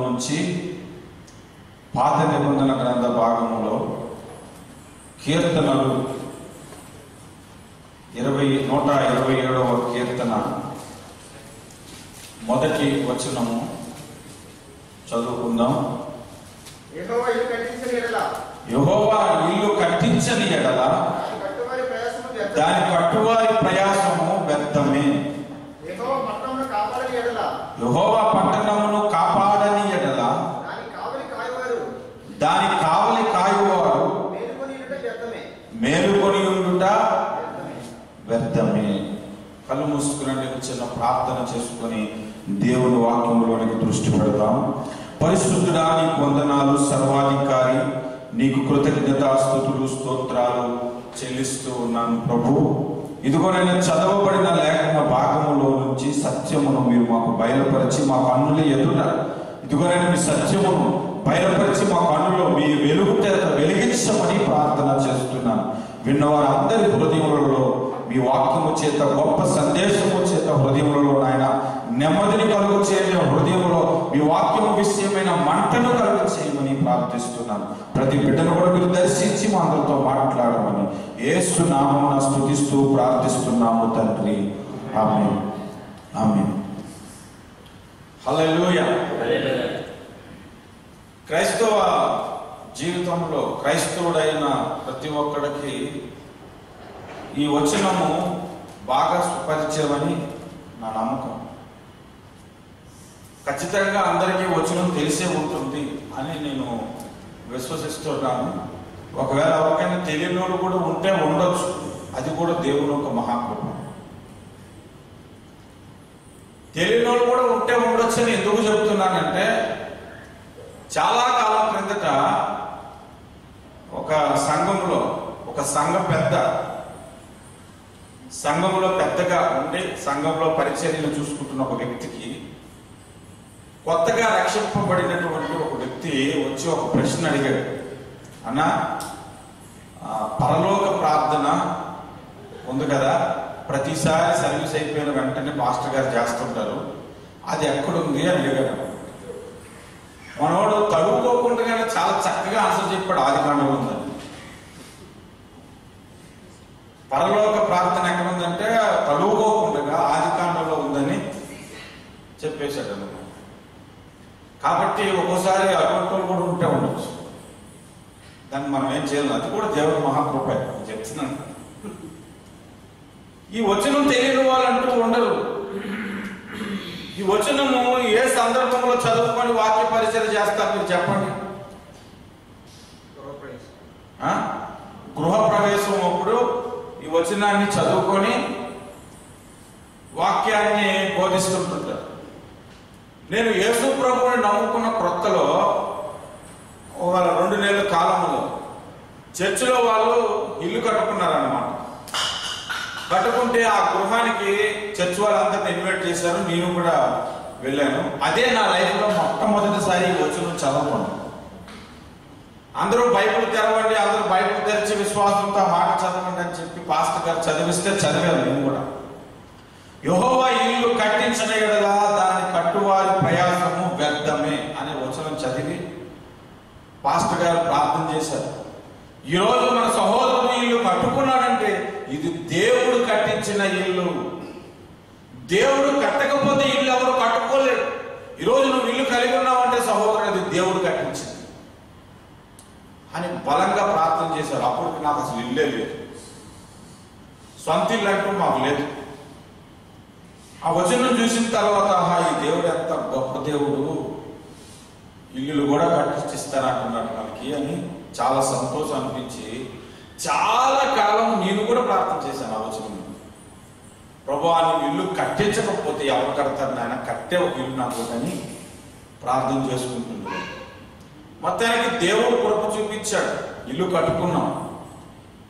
నుంచి పాత నిబంధన గ్రంథ భాగంలో కీర్తనలు 127వ కీర్తన మొదటి వచనము చదువుకుందాం. యెహోవా ఇల్లు కట్టించని ఎడల దాని కట్టువారి ప్రయాసము వ్యర్థమే. యెహోవా పట్టణమును కాపాడని ఎడల దాని కావలి కాయువారు మేలుకొని ఉండుట వ్యర్థమే. కళ్ళు మూసుకుని చిన్న ప్రార్థన చేసుకుని దేవుని వాక్యంలోనికి దృష్టి పెడతాం. పరిశుద్ధుడా, నీకు వందనాలు. సర్వాధికారి, నీకు కృతజ్ఞతాస్తుతులు స్తోత్రాలు చెల్లిస్తూ ఉన్నాను ప్రభు. ఇదిగో నేను చదవబడిన లేఖన భాగములో నుంచి సత్యమును మీరు మాకు బయలుపరిచి మా కన్నుల ఎదుట ఇదిగో నేను మీ సత్యమును బయలుపరిచి మా కన్నులో మీ వెలిగించమని ప్రార్థన చేస్తున్నాను. విన్నవారందరి హృదయములలో మీ వాక్యము చేత, గొప్ప సందేశము చేత హృదయములలో నాయన నెమ్మదిని కలుగు చేయని హృదయంలో మీ వాక్యము విషయమైన మంటను కలుగు చేయమని ప్రార్థిస్తున్నాను. ప్రతి బిడ్డను కూడా మీరు దర్శించి మా అందరితో మాట్లాడమని యేసు నామమున స్తుతిస్తూ ప్రార్థిస్తున్నాము తండ్రి. ఆమేన్, ఆమేన్. హల్లెలూయా. క్రైస్తవ జీవితంలో క్రైస్తవుడైన ప్రతి ఒక్కడికి ఈ వచనము బాగా సుపరిచయమని నా నమ్మకం. ఖచ్చితంగా అందరికీ వచనం తెలిసే ఉంటుంది అని నేను విశ్వసిస్తున్నాను. ఒకవేళ ఎవరికైనా తెలియని వాళ్ళు కూడా ఉంటే ఉండొచ్చు, అది కూడా దేవుని ఒక మహాకృప. తెలియని వాళ్ళు కూడా ఉంటే ఉండొచ్చు అని ఎందుకు చెప్తున్నానంటే, చాలా కాలం క్రిందట ఒక సంఘంలో ఒక సంఘంలో పెద్దగా ఉండి సంఘంలో పరిచర్యలు చూసుకుంటున్న ఒక వ్యక్తికి కొత్తగా రక్షింపబడినటువంటి ఒక వ్యక్తి వచ్చి ఒక ప్రశ్న అడిగాడు. అన్నా, పరలోక ప్రార్థన ఉంది కదా, ప్రతిసారి సర్వీస్ అయిపోయిన వెంటనే పాస్టర్ గారు చేస్తుంటారు, అది ఎక్కడుంది అని అడిగాడు. మనోడు తడుకోకుండా చాలా చక్కగా ఆన్సర్ చెప్పాడు. ఆదికాండంలో ఉందని. పరలోక ప్రార్థన ఎక్కడుందంటే తడుకోకుండా ఆదికాండంలో ఉందని చెప్పేశాడు అన్నమాట. కాబట్టి ఒక్కోసారి అటువంటి కూడా ఉంటే ఉండొచ్చు, దాన్ని మనం ఏం చేయాలి. అది కూడా దేవుడి మహాకృప చెప్తున్నాను. ఈ వచనం తెలియని వాళ్ళంటూ ఉండరు. ఈ వచనము ఏ సందర్భంలో చదువుకొని వాక్య పరిచయం చేస్తారు మీరు చెప్పండి. గృహప్రవేశం అప్పుడు ఈ వచనాన్ని చదువుకొని వాక్యాన్ని బోధిస్తుంటారు. నేను యేసు ప్రభువుని నమ్ముకున్న క్రొత్తలో ఒక 2 నెలల కాలంలో చర్చిలో వాళ్ళు ఇల్లు కట్టుకున్నారన్నమాట. కట్టుకుంటే ఆ గృహానికి చర్చ్ వాళ్ళందరినీ ఇన్వైట్ చేశారు. నేను కూడా వెళ్ళాను. అదే నా లైఫ్లో మొట్టమొదటిసారి వచనం చదవను. అందరూ బైబిల్ తెరవండి, అందరూ బైబిల్ తెరిచి విశ్వాసంతో మాట చదవండి అని చెప్పి పాస్టర్ గారు చదివిస్తే చదివాను నేను కూడా. యెహోవా ఇల్లు కట్టించిన ఎడల దాని కట్టువారి ప్రయాసము వ్యర్థమే అనే వచనం చదివి పాస్టర్ గారు ప్రార్థన చేశారు. ఈరోజు మన సహోదరుడు ఇల్లు కట్టుకున్నాడంటే ఇది దేవుడు కట్టించిన ఇల్లు. దేవుడు కట్టకపోతే ఇల్లు ఎవరు కట్టుకోలేడు. ఈరోజు నువ్వు ఇల్లు కలిగి ఉన్నావంటే సహోదరుడు అది దేవుడు కట్టించింది అని బలంగా ప్రార్థన చేశారు. అప్పటికి నాకు అసలు ఇల్లే లేదు, సొంత ఇల్లు అంటూ మాకు లేదు. ఆ వచనం చూసిన తర్వాత ఈ దేవుడు ఎంత గొప్ప దేవుడు, ఇల్లులు కూడా కట్టిస్తానంటున్నాడు మనకి అని చాలా సంతోషం అనిపించి చాలా కాలం నేను కూడా ప్రార్థన చేశాను. ఆ వచనం, ప్రభువా నువ్వు ఇల్లు కట్టించకపోతే ఎవరు కడతారు నాయన, కట్టే ఒక ఇల్లు నాకు అని ప్రార్థన చేసుకుంటున్నాను. మొత్తానికి దేవుడు కృప చూపించాడు. ఇల్లు కట్టుకున్నాం.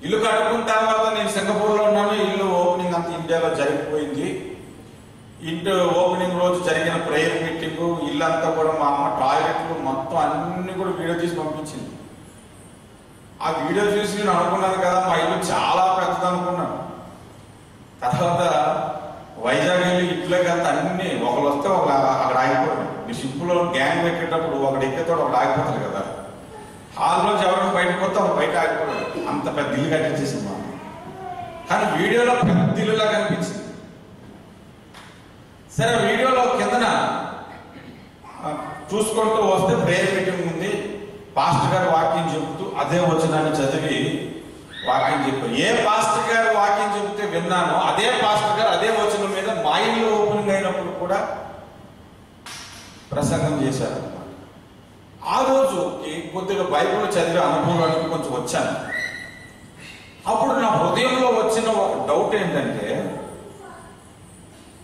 ఇల్లు కట్టుకున్న తర్వాత నేను సింగపూర్లో ఉన్నాను. ఇల్లు ఓపెనింగ్ అంతా ఇండియాలో జరిగిపోయింది. ఇంటి ఓపెనింగ్ రోజు జరిగిన ప్రేయర్ మీటింగ్, ఇల్లంతా కూడా మా అమ్మ టాయిలెట్లు మొత్తం అన్ని కూడా వీడియో తీసి పంపించింది. ఆ వీడియో చూసి నేను అనుకున్నాను కదా మా ఇల్లు చాలా పెద్దది అనుకున్నాను. తర్వాత వైజాగ్ వెళ్ళి ఇంట్లోకి అంతా అన్ని ఒకరు వస్తే ఒక అక్కడ ఆగిపోయాడు. మీ షిప్లో గ్యాంగ్ ఎక్కేటప్పుడు ఒకటి ఎక్కేతోడు ఒకటి ఆగిపోతారు కదా. హాల్లోంచి ఎవరైనా బయటకు పోతే ఒక బయట ఆగిపోతాడు. అంత పెద్ద ఇల్లు కట్టించేసింది మనం. కానీ వీడియోలో పెద్ద ఇల్లులా కనిపించింది. సరే, వీడియోలో కిందన చూసుకుంటూ వస్తే ప్రేయర్ మీటింగ్ ఉంది. పాస్టర్ గారు వాక్యం చెబుతూ అదే వచనాన్ని చదివి వాక్యం చెప్పారు. ఏ పాస్టర్ గారు వాక్యం చెబితే విన్నానో అదే పాస్టర్ గారు అదే వచనం మీద మా ఇల్లు ఓపెనింగ్ అయినప్పుడు కూడా ప్రసంగం చేశారన్నమాట. ఆ రోజుకి కొద్దిగా బైబిల్ చదివే అనుభవానికి కొంచెం వచ్చాను. అప్పుడు నా హృదయంలో వచ్చిన ఒక డౌట్ ఏంటంటే,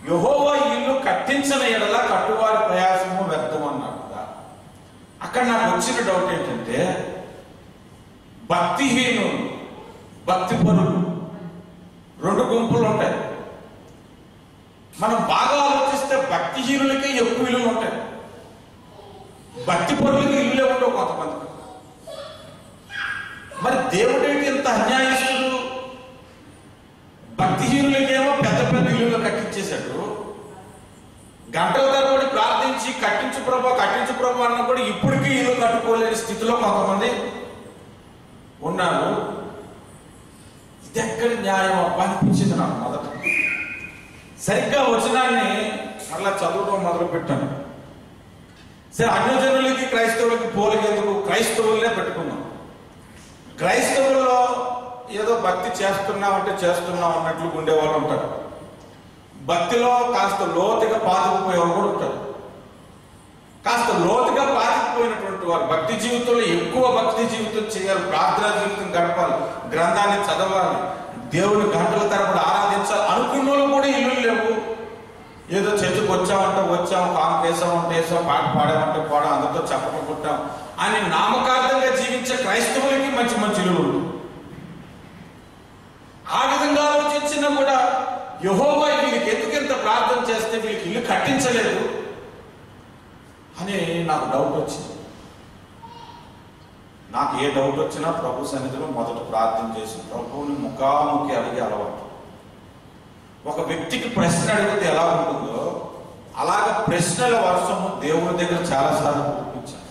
యెహోవా ఇల్లు కట్టించని ఎడల కట్టువారి ప్రయాసము వ్యర్థం అన్నాడు కదా. అక్కడ నాకు వచ్చిన డౌట్ ఏంటంటే, భక్తిహీనులు, భక్తి పరులు రెండు గుంపులు ఉంటాయి. మనం బాగా ఆలోచిస్తే భక్తిహీనులకే ఎక్కువ ఇల్లులు ఉంటాయి, భక్తి పరులకి ఇల్లులే ఉండవు కొంతమంది. మరి దేవుడేంటి ఇంత అన్యాయస్తుడు? భక్తిహీనులకేమో పెద్ద పెద్ద ఇల్లులు కట్టించేశాడు. గంటల తరబడి ప్రార్థించి కట్టించు ప్రభా అన్న కూడా ఇప్పటికీ ఇల్లు కట్టుకోలేని స్థితిలో కొంతమంది ఉన్నారు. ఇది ఎక్కడి న్యాయం అబ్బా అనిపించింది నాకు మొదట. సరిగ్గా వచనాన్ని మళ్ళా చదవడం మొదలు పెట్టాను. సరే, అన్యజనులకి క్రైస్తవులకి పోలికెందుకు, క్రైస్తవులనే పెట్టుకున్నాం. క్రైస్తవుల్లో ఏదో భక్తి చేస్తున్నామంటే చేస్తున్నాం అన్నట్లు ఉండేవాళ్ళు ఉంటారు. భక్తిలో కాస్త లోతుగా పాతుకుపోయేవాళ్ళు కూడా ఉంటారు. కాస్త లోతుగా పాతుకుపోయినటువంటి వారు భక్తి జీవితంలో ఎక్కువ భక్తి జీవితం చేయాలి, ప్రార్థనా జీవితం గడపాలి, గ్రంథాన్ని చదవాలి, దేవుని గంటల తరబడి ఆరాధించాలి అనుకున్న వాళ్ళు కూడా ఇల్లు లేవు. ఏదో చర్చకు వచ్చాం, కాంక్ వేసామంటే వేసాం, పాట పాడామంటే పాడాం, అందరితో చెప్పడం కొట్టాం అని నామకార్థంగా జీవించే క్రైస్తవులకి మంచి మంచి ఇల్లు. ఆ విధంగా ఆలోచించినా కూడా యెహోవా వీళ్ళకి ఎందుకు ఎంత ప్రార్థన చేస్తే వీళ్ళకి ఇల్లు కట్టించలేదు అని నాకు డౌట్ వచ్చింది. నాకు ఏ డౌట్ వచ్చినా ప్రభు సన్నిధిలో మొదట ప్రార్థన చేసి ప్రభువుని ముఖాముఖి అడిగే అలవాటు. ఒక వ్యక్తికి ప్రశ్న అడిగితే ఎలా ఉంటుందో అలాగ ప్రశ్నల వర్షము దేవుని దగ్గర చాలాసార్లు కురిపించాను.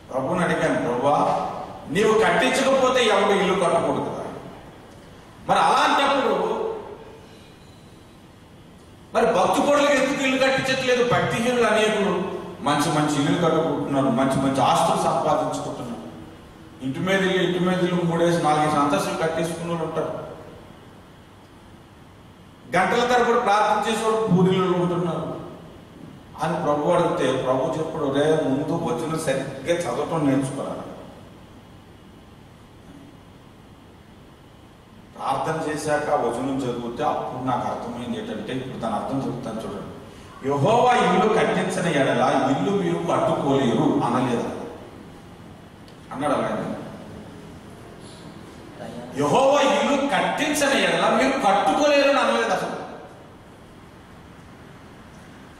ప్రభుని అడిగాను, ప్రభువా నీవు కట్టించకపోతే ఎవరు ఇల్లు కట్టకూడదు కదా. మరి అలాంటప్పుడు మరి భక్తిపరులకు ఎందుకు ఇల్లు కట్టించట్లేదు? భక్తిహీనులు అనేకులు మంచి మంచి ఇల్లు కట్టుకుంటున్నారు, మంచి మంచి ఆస్తులు సంపాదించుకుంటున్నారు. ఇంటి మీద ఇల్లు 3-4 అంతస్తులు కట్టేసుకున్న వాళ్ళు ఉంటారు. గంటల తరబడి ప్రార్థన చేసేవాడు పూరిలో ఉంటున్నారు అని ప్రభు అడిగితే ప్రభు చెప్పడు, రే ముందు వచ్చిన సరిగ్గా చదవటం నేర్చుకోవాలి. ప్రార్థన చేశాక వచనం చదివితే అప్పుడు నాకు అర్థమైంది ఏంటంటే, ఇప్పుడు దాని అర్థం చెప్తాను చూడండి. యెహోవా ఇల్లు కట్టించిన ఎడల ఇల్లు మీరు కట్టుకోలేరు అనలేదు అన్నాడు. అలాగే యెహోవా ఇల్లు కట్టించిన ఎడల మీరు కట్టుకోలేరు అని అనలేదు అసలు.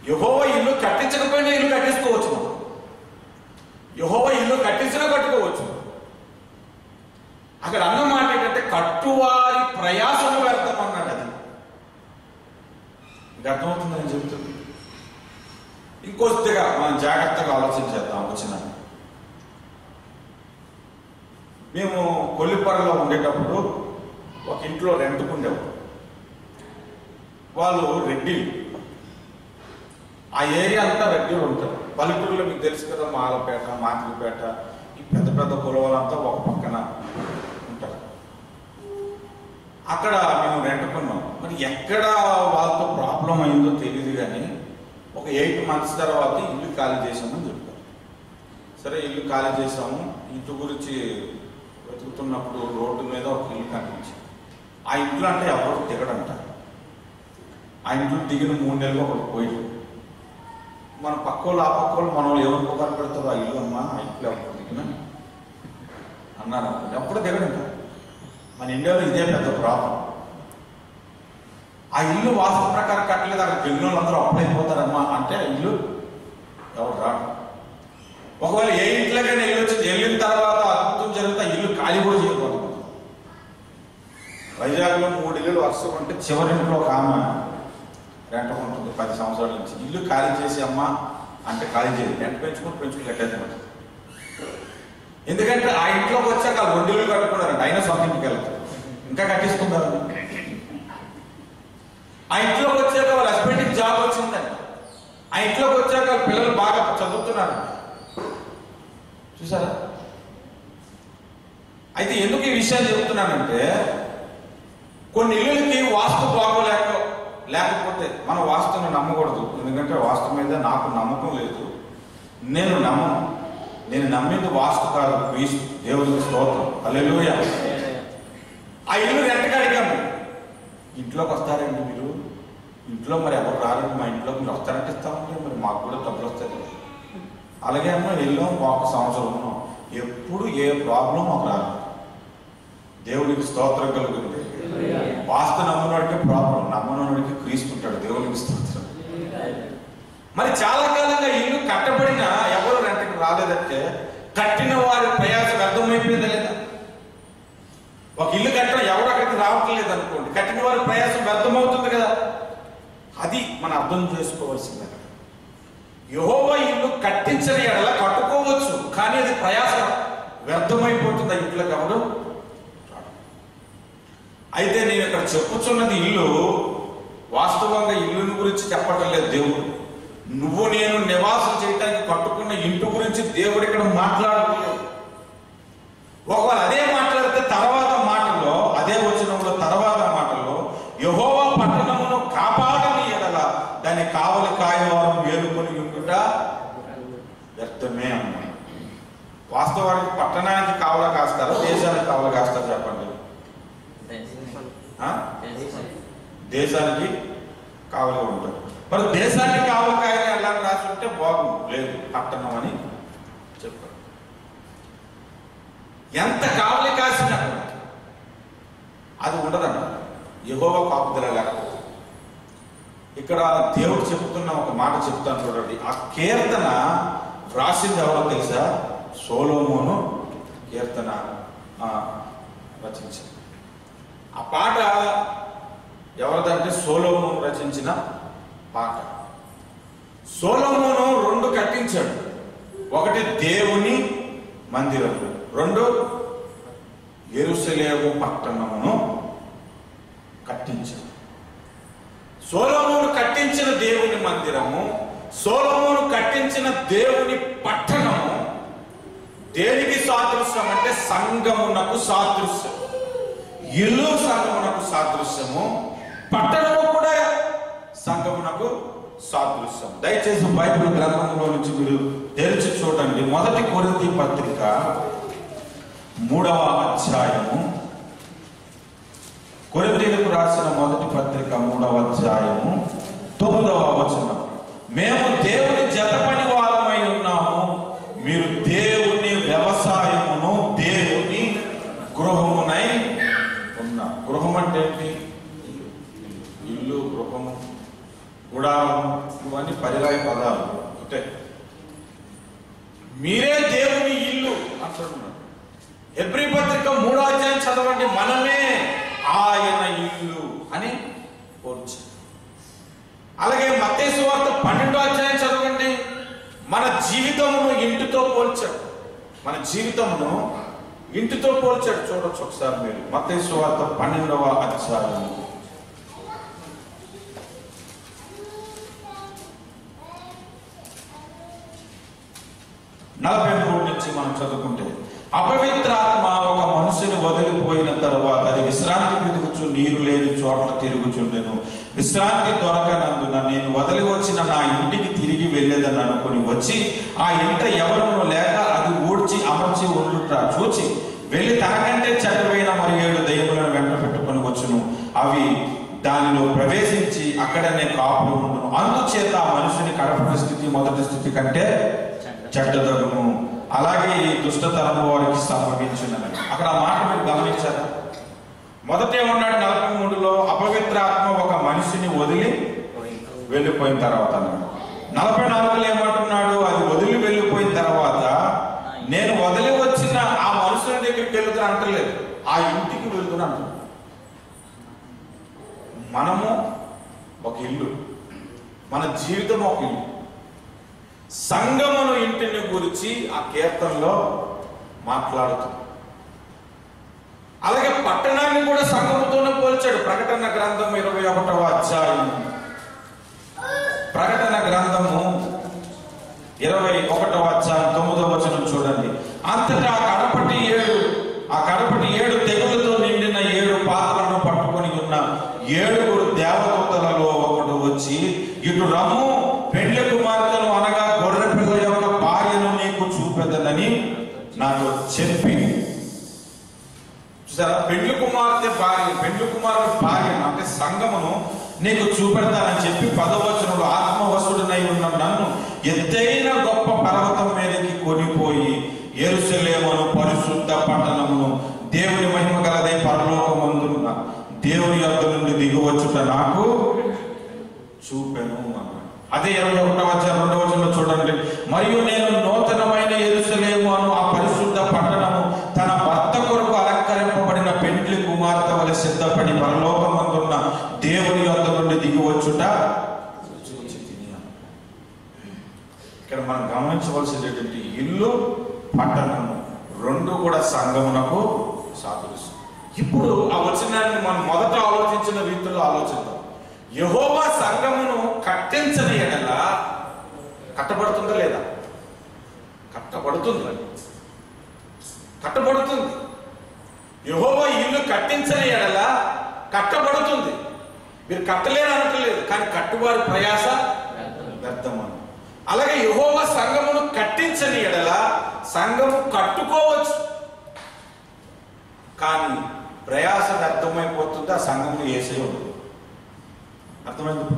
యెహోవా ఇల్లు కట్టించకపోయినా ఇల్లు కట్టించుకోవచ్చు. యెహోవా ఇల్లు కట్టించినా కట్టుకోవచ్చు. అక్కడ అన్న మాట ఏంటంటే కట్టువారి ప్రయాసము వ్యర్థం అన్నాడు. అది ఇంకా అర్థమవుతుందని చెబుతుంది. ఇంకొద్దిగా మనం జాగ్రత్తగా ఆలోచించేద్దాం. వచ్చిన మేము కొల్లిపరలో ఉండేటప్పుడు ఒక ఇంట్లో రెంట్కుండేవారు. వాళ్ళు రెడ్డిలు, ఆ ఏరియా అంతా రెడ్డిలు ఉంటారు. పల్లెటూరులో మీకు తెలుసు కదా, మాలపేట, మాకిలిపేట, ఈ పెద్ద పెద్ద కులవాళ్ళంతా ఒక పక్కన ఉంటారు. అక్కడ మేము రెంట్కున్నాం. మరి ఎక్కడ వాళ్ళతో ప్రాబ్లం అయిందో తెలియదు, కానీ ఒక 8 months తర్వాత ఇల్లు ఖాళీ చేసామని చెప్పారు. సరే, ఇల్లు ఖాళీ చేసాము. ఇంటి గురించి వెతుకుతున్నప్పుడు రోడ్డు మీద ఒక ఇల్లు కనిపించింది. ఆ ఇంట్లో అంటే ఎవరు దిగడంట. ఆ ఇంట్లో దిగిన 3 నెలలు ఒకటి పోయి మన పక్కోళ్ళు, ఆ పక్కోళ్ళు మన వాళ్ళు ఎవరు పొగలు పెడతారు, ఆ ఇల్లు అమ్మా, ఆ ఇంట్లో ఎవరు దిగిన అన్నారు. ఎప్పుడు దిగడంట. మన ఇండియాలో ఇదే పెద్ద ప్రాబ్లం. ఆ ఇల్లు వాస్తు ప్రకారం కట్టలేదు, అక్కడ వెళ్ళిన వాళ్ళందరూ అప్పుడైపోతారమ్మా అంటే ఇల్లు ఎవరు రాడు. ఒకవేళ ఏ ఇంట్లోకైనా ఇల్లు వచ్చి వెళ్ళిన తర్వాత అద్భుతం జరిగితే ఇల్లు ఖాళీ కూడా చేయకూడదు. వైజాగ్లో 3 ఇల్లులు వరుస ఉంటే చివరింట్లో ఒక ఆమె రెంట్ ఉంటుంది 10 సంవత్సరాల నుంచి. ఇల్లు ఖాళీ చేసి అమ్మా అంటే ఖాళీ చేయాలి, రెంట్ పెంచుకుని కట్టేది. ఎందుకంటే ఆ ఇంట్లోకి వచ్చాక 2 ఇళ్ళు కట్టుకున్నారంట, అయినా సొంత ఇంటికి వెళ్తారు, ఇంకా కట్టించుకుంటారు. ఆ ఇంట్లోకి వచ్చాక వాళ్ళ హస్బెండ్కి జాబ్ వచ్చిందండి, ఆ ఇంట్లోకి వచ్చాక పిల్లలు బాగా చదువుతున్నారు. చూసారా? అయితే ఎందుకు ఈ విషయాలు చెబుతున్నానంటే, కొన్ని ఇళ్ళకి వాస్తు లేకపోతే మనం వాస్తుని నమ్మకూడదు. ఎందుకంటే వాస్తు మీద నాకు నమ్మకం లేదు, నేను నమ్మను. నేను నమ్మింది వాస్తు కాదు, క్రీస్తు. దేవునికి స్తోత్రం, హల్లెలూయా. ఆ ఇల్లు రెంట్కి అడిగాము. ఇంట్లోకి వస్తారండి మీరు? ఇంట్లో మరి ఎవరు రారండి, మా ఇంట్లోకి మీరు వస్తారంటే ఇస్తామంటే మరి మాకు కూడా డబ్బులు వస్తాయి కదా. అలాగే అమ్మ వెళ్ళాం, 1 సంవత్సరం ఉన్నాం, ఎప్పుడు ఏ ప్రాబ్లం మాకు రాదు. దేవునికి స్తోత్రం కలుగుతుంది. వాస్తు నమ్మనోడికి ప్రాబ్లం, నమ్మనోడికి క్రీస్తుంటాడు. దేవునికి స్తోత్రం. మరి చాలా కాలంగా ఇల్లు కట్టబడిన ఎవరు రెంట్కి రాలేదంటే కట్టిన వారి ప్రయాసం వ్యర్థమైపోయిందా లేదా? ఒక ఇల్లు కట్టడం ఎవరు అక్కడికి రావట్లేదు అనుకోండి, కట్టిన వారి ప్రయాసం వ్యర్థమవుతుంది కదా. అది మనం అర్థం చేసుకోవాల్సింది. యెహోవా ఇల్లు కట్టించని ఎడల కట్టుకోవచ్చు, కానీ అది ప్రయాసం వ్యర్థమైపోతుంది. ఆ ఇంట్లోకి ఎవరు. అయితే నేను ఇక్కడ చెప్పుచున్నది ఇల్లు, వాస్తవంగా ఇల్లుని గురించి చెప్పటం లేదు దేవుడు. నువ్వు నేను నివాసం చేయడానికి కట్టుకున్న ఇంటి గురించి దేవుడు ఇక్కడ మాట్లాడలేదు. ఒకవేళ అదే మాట్లాడితే తర్వాత మాటలో, అదే వచనంలో తర్వాత మాటలో, యెహోవా పట్టణమును కాపాడని ఎడల దాన్ని కావలి కాయవారం వేరుకొని ఉండుట వ్యర్థమే అన్నాయి. వాస్తవానికి పట్టణానికి కావల కాస్తారా, దేశానికి కావల కాస్తారా చెప్పండి? దేశానికి కావలిగా ఉంటారు. మరి దేశానికి కావలి కాయని ఎలా రాసి ఉంటే బాగుంది, లేదు పట్టణం అని చెప్పారు. ఎంత కావలి కాసినా అది ఉండదన్న యెహోవా కాపుదల లేకపోతే. ఇక్కడ దేవుడు చెప్తున్న ఒక మాట చెప్తాను చూడండి. ఆ కీర్తన రాసింది ఎవరో తెలుసా? సొలొమోను కీర్తన రచించింది. ఆ పాట ఎవరిదంటే సొలొమోను రచించిన పాట. సొలొమోను 2 కట్టించాడు. ఒకటి దేవుని మందిరం, 2 యెరూషలేము పట్టణమును కట్టించాడు. సొలొమోను కట్టించిన దేవుని మందిరము, సొలొమోను కట్టించిన దేవుని పట్టణము దేనికి సాదృశ్యం అంటే సంఘమునకు సాదృశ్యం. ఇల్లు సంఘమునకు సాదృశ్యము, పట్టణము కూడా సంఘమునకు సాదృశ్యం. దయచేసి బైబిల్ గ్రంథంలో నుంచి మీరు తెరిచి చూడండి. 1 కొరింథీ పత్రిక 3వ అధ్యాయము. కొరింథీయులకు రాసిన 1 పత్రిక 3వ అధ్యాయము 9వ వచనం. మేము దేవుని జతపని వారమై ఉన్నాము, మీరు దేవుని వ్యవసాయమును దేవుని గృహమునై ఉన్నారు. గృహం అంటే ఏంటి? ఇల్లు, గృహము, గుడారము, ఇవన్నీ పర్యాయ పదాలు. అంటే మీరే దేవుని ఇల్లు అంటున్నారు. హెబ్రీ పత్రిక 3వ అధ్యాయం చదవండి. మనమే ఆయన ఇల్లు అని పోల్చారు. అలాగే మత్తయి సువార్త 12వ అధ్యాయం చదవండి. మన జీవితమును ఇంటితో పోల్చాడు. మన జీవితమును ఇంటితో పోల్చాడు. చూడొచ్చు ఒకసారి మీరు మత్తయి సువార్త 12వ అధ్యాయం 43 నుంచి మనం చదువుకుంటే, అపవిత్రాత్మ ఒక మనుషుని వదిలిపోయిన తరువాత అది విశ్రాంతి వెతుకుచు నీరు లేని చోట్ల తిరుగుచుండెను. విశ్రాంతి దొరకనందున నేను వదిలి వచ్చిన నా ఇంటికి తిరిగి వెళ్ళేదని అనుకుని వచ్చి ఆ ఇంట ఎవరునూ లేక అది ఊడ్చి అమర్చి ఉండుట చూచి వెళ్ళి తనకంటే చెడ్డవైన మరి 7 దయ్యములను వెంట పెట్టుకుని వచ్చును. అవి దానిలో ప్రవేశించి అక్కడనే కాపులు ఉండును. అందుచేత ఆ మనుషుని కడపటి స్థితి మొదటి స్థితి కంటే చెడ్డదగును. అలాగే ఈ దుష్టతరము వారికి సంభవించున్నది. అక్కడ ఆ మాట మీరు గమనించారా? మొదట ఏమన్నాడు 43లో? అపవిత్రాత్మ ఒక మనిషిని వదిలి వెళ్ళిపోయిన తర్వాత అన్నాడు. 44లో ఏమంటున్నాడు? అది వదిలి వెళ్ళిపోయిన తర్వాత నేను వదిలి వచ్చిన ఆ మనుషుల దగ్గరికి వెళ్తున్నా అంటలేదు, ఆ ఇంటికి వెళ్తున్నా అంటున్నాడు. మనము ఒక ఇల్లు, మన జీవితం ఒక ఇల్లు. సంఘమును ఇంటిని గురించి ఆ కీర్తనలో మాట్లాడుతుంది. అలాగే పట్టణాన్ని కూడా సంఘముతోనే పోల్చాడు. ప్రకటన గ్రంథం 21వ అధ్యాయం, ప్రకటన గ్రంథము 21వ అధ్యాయం 9వ వచనం చూడండి. అంతటా ఆ కడపటి 7 తెగులతో నిండిన 7 పాత్రలను పట్టుకొని ఉన్న 7 దేవదూతలలో ఒకడు వచ్చి, ఇటు రమ్ము, పెండ్లి కుమార్తెను అనగా గొర్రె పిల్ల యొక్క భార్యను నీకు చూపెదనని నాతో చెప్పి. చూసారా, పెండ్లి కుమార్తె భార్య అంటే సంఘమును నీకు చూపెడతానని చెప్పి 10వ వచనంలో, ఆత్మవశుడనై ఉన్న నన్ను ఎత్తైన గొప్ప పర్వతం మీదకి కొనిపోయి యెరూషలేమును పరిశుద్ధ పట్టణమును దేవుని మహిమ గలదై పరలోకమందున్న దేవుని యొద్ద నుండి దిగువచ్చుట నాకు చూపెను అన్నాడు. అదే 21వ అధ్యాయం 2వ వచనంలో చూడండి. మరియు నేను నూతనమైన యెరూషలేము అను ఆ పరిశుద్ధ పట్టణము తన భర్త కొరకు అలంకరింపబడిన పెండ్లి కుమార్తె వలె సిద్ధపడి పరలోకమందున్న దేవుని యొద్ద నుండి దిగువచ్చుట. ఇక్కడ మనం గమనించవలసినటువంటి ఇల్లు, పట్టణము రెండు కూడా సంఘమునకు సాదృశ్యం. ఇప్పుడు ఆ వచనాన్ని మనం మొదట ఆలోచించిన రీతిలో ఆలోచిద్దాం. యెహోవా సంఘమును కట్టించని ఎడల కట్టబడుతుందా లేదా? కట్టబడుతుంది. యెహోవా ఇల్లు కట్టించని ఎడల కట్టబడుతుంది. మీరు కట్టలేరు అనట్లేదు, కానీ కట్టువారి ప్రయాస వ్యర్థమని. అలాగే యెహోవా సంఘమును కట్టించని ఎడల సంఘము కట్టుకోవచ్చు, కానీ ప్రయాస వ్యర్థమైపోతుంది. ఆ సంఘమును యేసే ఉండదు. అర్థమైంది?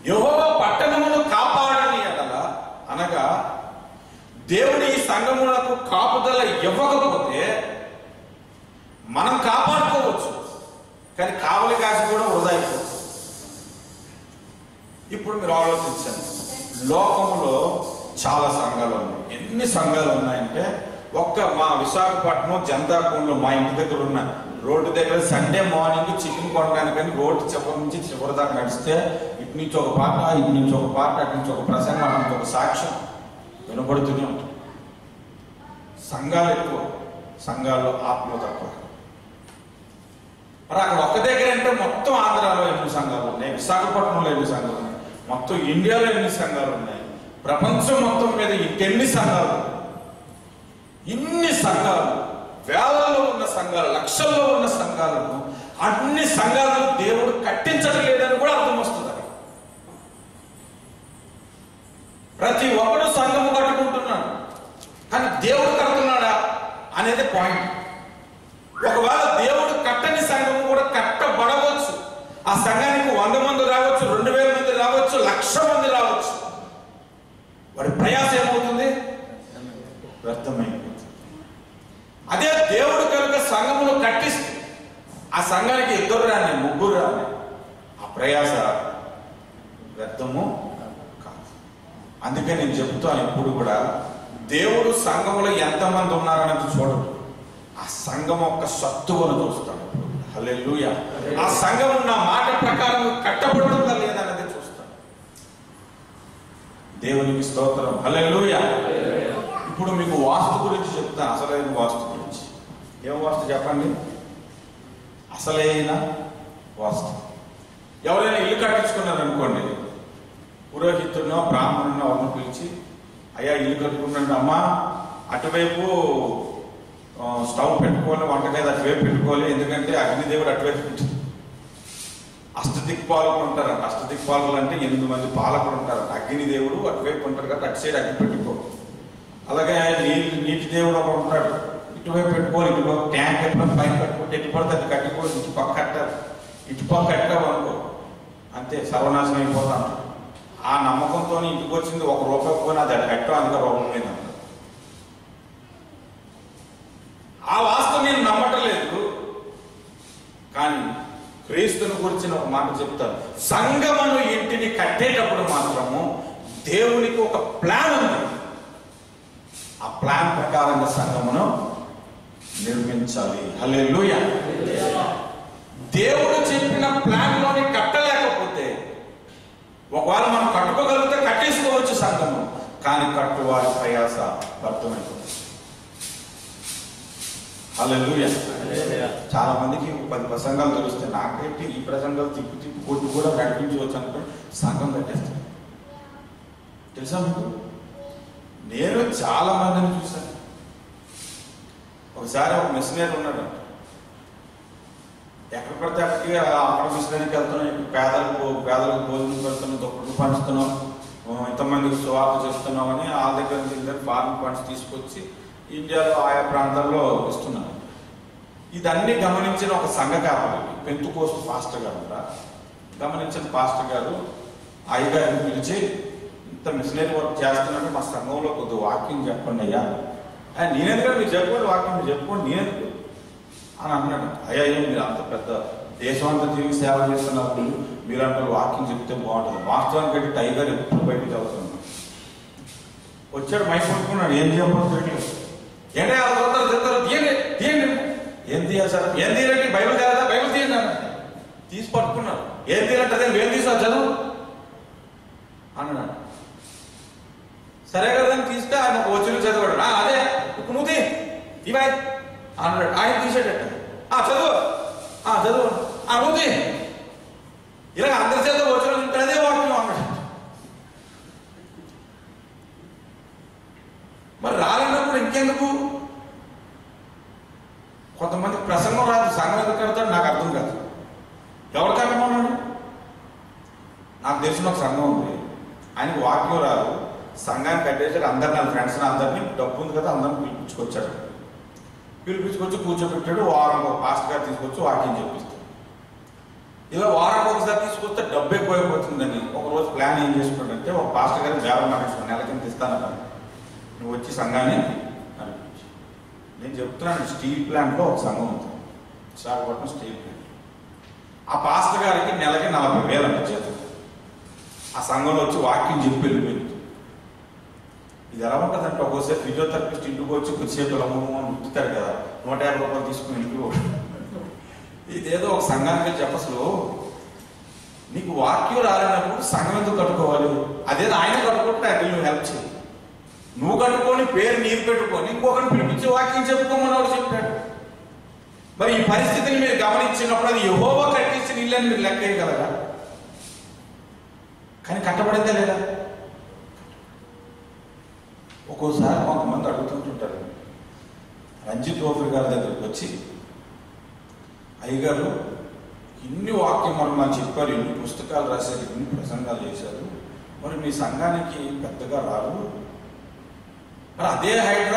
యెహోవా పట్టణమును కాపాడని ఎడల అనగా దేవుడి ఈ సంఘమునకు కాపుదల ఇవ్వకపోతే మనం కాపాడుకోవచ్చు, కానీ కావలి కాసి కూడా వృధా అయిపోతుంది. ఇప్పుడు మీరు ఆలోచించండి, లోకంలో చాలా సంఘాలు ఉన్నాయి. ఎన్ని సంఘాలు ఉన్నాయంటే, మా విశాఖపట్నం జనతాకుంలో మా ఇంటి దగ్గర ఉన్న రోడ్డు దగ్గర సండే మార్నింగ్ చికెన్ కొనడానికని రోడ్డు చివరి నుంచి చివరి దాకా నడిస్తే ఇటు నుంచి ఒక పాట, ఇటు నుంచి ఒక పాట, అటు నుంచి ఒక ప్రసంగం, అటు నుంచి ఒక సాక్ష్యం వినపడుతూనే ఉంటుంది. సంఘాలు ఎక్కువ, సంఘాల్లో ఆత్మ తక్కువ. మరి అక్కడ ఒక్క దగ్గర అంటే మొత్తం ఆంధ్రాలో ఎన్ని సంఘాలు ఉన్నాయి, విశాఖపట్నంలో ఎన్ని సంఘాలు ఉన్నాయి, మొత్తం ఇండియాలో ఎన్ని సంఘాలు ఉన్నాయి, ప్రపంచం మొత్తం మీద ఇంకెన్ని సంఘాలు, ఇన్ని సంఘాలు, వేలలో ఉన్న సంఘాలు, లక్షల్లో ఉన్న సంఘాలను, అన్ని సంఘాలను దేవుడు కట్టించడం లేదని కూడా అర్థం వస్తుంది. ప్రతి ఒక్కడు సంఘము కట్టుకుంటున్నాడు, కానీ దేవుడు కడుతున్నాడా అనేది పాయింట్. ఒకవేళ దేవుడు కట్టని సంఘము కూడా కట్టబడవచ్చు. ఆ సంఘానికి 100 మంది రావచ్చు, 2000 మంది రావచ్చు, 1,00,000 మంది రావచ్చు. వాడి ప్రయాస ఏమవుతుంది? వ్యర్థమైపోతుంది. అదే దేవుడు కనుక సంఘమును కట్టిస్తే ఆ సంఘానికి 2 రాని 3 రాని ఆ ప్రయాస వ్యర్థము కాదు. అందుకే నేను చెబుతాను ఎప్పుడు కూడా, దేవుడు సంఘములో ఎంతమంది ఉన్నారనేది చూడడు, ఆ సంఘం యొక్క సత్తువను చూస్తాడు. హల్లెలూయా. ఆ సంఘం ఉన్న మాట ప్రకారం కట్టబడుతుందా లేదన్నది చూస్తాడు. దేవునికి స్తోత్రం. హల్లెలూయా. ఇప్పుడు మీకు వాస్తు గురించి చెప్తాను, అసలైన వాస్తు గురించి. ఏం వాస్తు చెప్పండి? అసలైన వాస్తు. ఎవరైనా ఇల్లు కట్టించుకున్నారనుకోండి, పురోహితుడినో బ్రాహ్మణునో వాళ్ళని పిలిచి, అయ్యా ఇల్లు కట్టుకున్నాడు అమ్మా, అటువైపు స్టవ్ పెట్టుకోవాలి, వంటగది అటువైపు పెట్టుకోవాలి, ఎందుకంటే అగ్నిదేవుడు అటువైపు ఉంటుంది. అష్టదిక్పాలకులు ఉంటారంట. అష్టదిక్పాలకులు అంటే 8 మంది పాలకులు ఉంటారంట. అగ్నిదేవుడు అటువైపు ఉంటారు కాబట్టి అటు సైడ్ అగ్ని పెట్టుకో. అలాగే నీటి దేవుడు ఒకడు ఉంటాడు, ఇటువైపు పెట్టుకోవాలి, ఇటువైపు ట్యాంక్ ఎప్పుడు పైన కట్టుకుంటే ఎటు పడితే అది కట్టుకోవాలి, ఇటు పక్క కట్టాలి, ఇటు పక్క కట్టావు అనుకో అంతే, సర్వనాశనం అయిపోతాను. ఆ నమ్మకంతో ఇంటికి వచ్చింది ₹1 పోయినా అది కట్టడం అందుకే రోగం మీద. ఆ వాస్తవం నేను నమ్మటలేదు, కానీ క్రీస్తుని గురించిన ఒక మాట చెప్తాను. సంఘమును ఇంటిని కట్టేటప్పుడు మాత్రము దేవునికి ఒక ప్లాన్ ఉంది. ఆ ప్లాన్ ప్రకారంగా సంఘమును నిర్మించాలి. హల్లెలూయా. దేవుడు చెప్పిన ప్లాన్ లోని కట్టలేకపోతే ఒకవేళ మనం కట్టుకోగలిగితే కట్టేసుకోవచ్చు సంఘము, కానీ కట్టువారి ప్రయాస వ్యర్థమైపోతుంది. హల్లెలూయా. చాలా మందికి 10 ప్రసంగాలు తెలుస్తాయి, నాకేంటి ఈ ప్రసంగాలు తిప్పి తిప్పి కొట్టి కూడా నడిపించవచ్చు అనుకుని సంఘం కట్టేస్తాను. తెలుసా మీకు? నేను చాలా మందిని చూశాను. ఒకసారి ఒక మిషనరీ ఉన్నాడు, ఎక్కడ పడితే అక్కడికి అక్కడ మిషనరీకి వెళ్తున్నాం, పేదలకు భోజనం పెడుతున్నాం, దుప్పట్లు పంచుతున్నాం, ఇంతమందికి సువార్త చేస్తున్నామని ఆ దగ్గర ఫార్మ్ ఫండ్స్ తీసుకొచ్చి ఇండియాలో ఆయా ప్రాంతాల్లో ఇస్తున్నాను. ఇదన్నీ గమనించిన ఒక సంఘ కాపరి, పెంతుకోస్తు పాస్టర్ గారు కూడా గమనించిన పాస్టర్ గారు అయ్యగారిని పిలిచి, ఇంత మిషనరీ వర్క్ చేస్తున్నాడు, మా సంఘంలో కొద్ది వాక్యం చెప్పండి అయ్యా. నేనెందుకంటే మీరు చెప్పుకోండి, వాక్యం మీరు చెప్పుకోండి, నేనెందుకు అని అన్నాడు. అయ్యా మీరు అంత పెద్ద దేశం అంతా తిరిగి సేవ చేస్తున్నప్పుడు మీరంటే వాక్యం చెప్తే బాగుంటుంది. వాస్తవానికి టైగర్ ఎప్పుడు బయటకు చదువుతున్నాడు. వచ్చాడు, మైక్ పట్టుకున్నాడు, ఏం చెప్పడం తెలియదు. ఏంటంటే అలా చెప్తారు, తీయండి తీయండి. ఏం తీయాలి సార్? ఏం తీయాలంటే బైబిల్ కాదా? బైబిల్ తీయండి అన్న. తీసి పట్టుకున్నాడు. ఏం తీయాలంటే అదే ఏం తీసా చదువు అన్నాడు. సరే కదా తీస్తే ఆయన ఒక వచ్చిన చదివాడు. అదే ఇప్పుడు నువ్వు తీ ఇవై అన్నాడు. ఆయన తీసేటట్టు చదువు చదువు నువ్వు తీ. ఇలా అందరి చేత వచ్చిన తింటే అదే వాక్యం అన్నాడు. మరి రాలన్నప్పుడు ఇంకెందుకు? కొంతమంది ప్రసంగం రాదు, సంఘం ఎందుకు కడతాడు నాకు అర్థం కాదు. ఎవరు కట్టమన్నాడు? నాకు తెలిసిన ఒక సంఘం ఉంది, ఆయనకు వాక్యం రాదు, సంఘాన్ని కట్టేసాడు. అందరిని నా ఫ్రెండ్స్ అందరినీ, డబ్బు ఉంది కదా అందరిని పిలిపించుకొచ్చాడు. పిలిపించుకొచ్చి కూర్చోబెట్టాడు. వారం ఒక పాస్టర్ గారు తీసుకొచ్చి వాక్యం చెప్పిస్తాడు. ఇలా వారం ఒకసారి తీసుకొస్తే డబ్బు ఎక్కువైపోతుందని ఒకరోజు ప్లాన్ ఏం చేసుకుంటే, ఒక పాస్టర్ గారిని బేరం మానేసుకుని నెల కింద ఇస్తానట, నువ్వు వచ్చి సంఘాన్ని నడిపించు. నేను చెప్తున్నాను, స్టీల్ ప్లాంట్లో ఒక సంఘం ఉంది, విశాఖపట్నం స్టీల్ ప్లాంట్. ఆ పాస్టర్ గారికి నెలకి 40,000 వచ్చేది. ఆ సంఘంలో వచ్చి వాక్యం చెప్పి వెళ్ళిపోయింది. ఇది ఎలా ఉంటుందంటే, ఒక్కోసారి ఫిజియోథెరపిస్ట్ ఇంటికి వచ్చి కొద్దిసేపు అమ్మమ్మ అని గుర్తుతాడు కదా, 150 రూపాయలు తీసుకుని ఇంటికి. ఇదేదో ఒక సంఘానికి చెప్పసలు నీకు వాక్యం రాలేనప్పుడు సంఘం ఎందుకు కట్టుకోవాలి? అదేదో ఆయన కట్టుకుంటే అది నువ్వు హెల్ప్ చేయి. నువ్వు కట్టుకొని పేరు నీరు పెట్టుకొని ఇంకొకరిని పిలిపించి వాక్యం చెప్పుకోమని వాడు చెప్పాడు. మరి ఈ పరిస్థితిని మీరు గమనించినప్పుడు అది యెహోవా కట్టించిన ఇల్లు అని మీరు లెక్క వేయగలరా? కానీ కట్టబడిందా లేదా? ఒక్కోసారి కొంతమంది అడుగుతుంటుంటారు, రంజిత్ గోపి గారి దగ్గరికి వచ్చి, అయ్యగారు ఇన్ని వాక్యం మనం చెప్పారు, ఇన్ని పుస్తకాలు రాశారు, ఇన్ని ప్రసంగాలు చేశారు, మరి మీ సంఘానికి పెద్దగా రారు, మరి అదే హైదరాబాద్